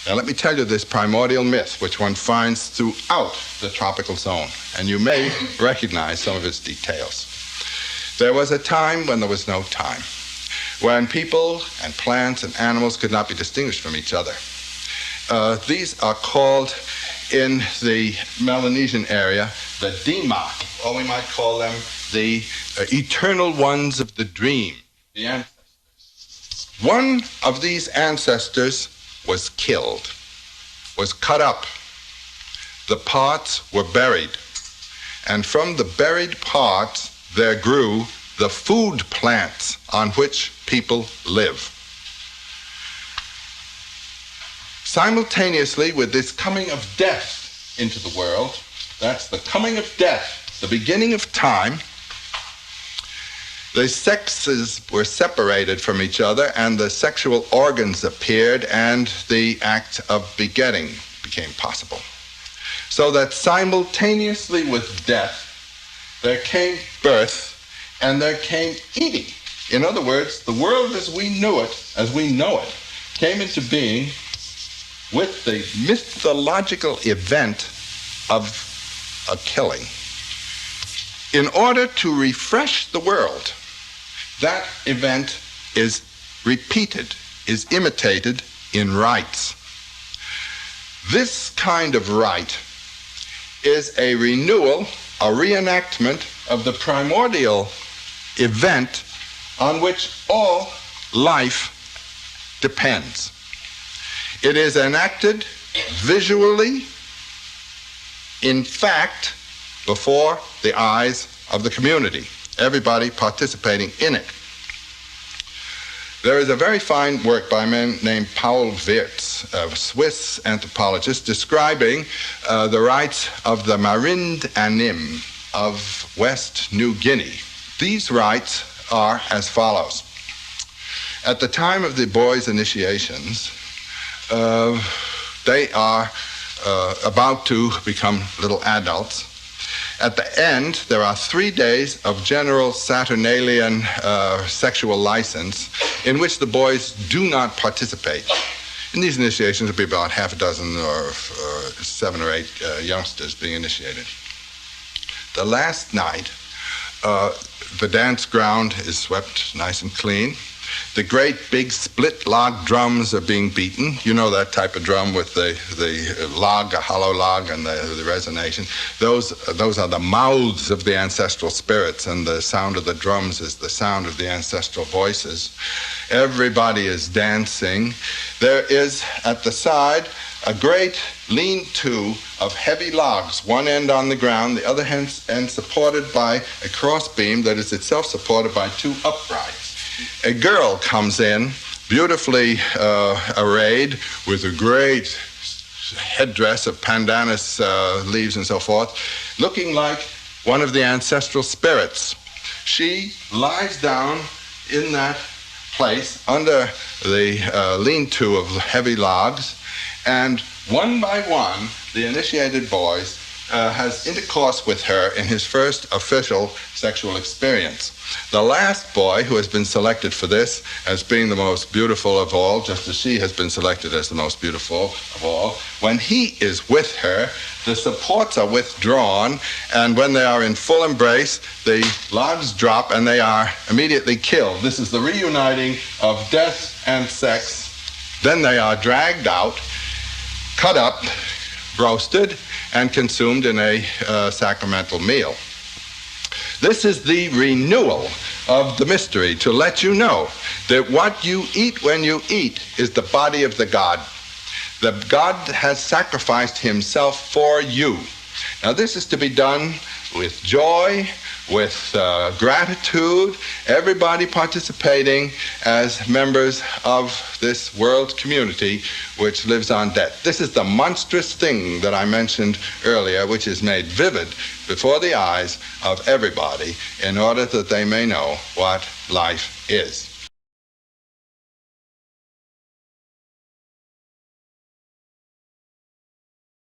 Now let me tell you this primordial myth, which one finds throughout the tropical zone, and you may recognize some of its details. There was a time when there was no time, when people and plants and animals could not be distinguished from each other. These are called, in the Melanesian area, the Dima, or we might call them the eternal ones of the dream, the ancestors. One of these ancestors was killed, was cut up. The parts were buried, and from the buried parts there grew the food plants on which people live. Simultaneously with this coming of death into the world, that's the coming of death, the beginning of time, the sexes were separated from each other and the sexual organs appeared and the act of begetting became possible. So that simultaneously with death, there came birth and there came eating. In other words, the world as we knew it, as we know it, came into being with the mythological event of a killing. In order to refresh the world, that event is repeated, is imitated in rites. This kind of rite is a renewal, a reenactment of the primordial event on which all life depends. It is enacted visually, in fact, before the eyes of the community, everybody participating in it. There is a very fine work by a man named Paul Wirtz, a Swiss anthropologist, describing the rites of the Marind Anim of West New Guinea. These rites are as follows. At the time of the boys' initiations, they are about to become little adults. At the end, there are 3 days of general Saturnalian sexual license in which the boys do not participate. In these initiations, there will be about half a dozen or 7 or 8 youngsters being initiated. The last night, the dance ground is swept nice and clean. The great big split log drums are being beaten. You know that type of drum with the log, a hollow log, and the resonation. Those are the mouths of the ancestral spirits, and the sound of the drums is the sound of the ancestral voices. Everybody is dancing. There is at the side a great lean-to of heavy logs, one end on the ground, the other end supported by a crossbeam that is itself supported by 2 uprights. A girl comes in, beautifully arrayed, with a great headdress of pandanus leaves and so forth, looking like one of the ancestral spirits. She lies down in that place under the lean-to of heavy logs, and one by one, the initiated boys has intercourse with her in his first official sexual experience. The last boy who has been selected for this as being the most beautiful of all, just as she has been selected as the most beautiful of all, when he is with her, the supports are withdrawn, and when they are in full embrace, the logs drop and they are immediately killed. This is the reuniting of death and sex. Then they are dragged out, cut up, roasted, and consumed in a sacramental meal. This is the renewal of the mystery, to let you know that what you eat when you eat is the body of the God. The God has sacrificed himself for you. Now this is to be done with joy, with gratitude, everybody participating as members of this world community which lives on death. This is the monstrous thing that I mentioned earlier, which is made vivid before the eyes of everybody in order that they may know what life is.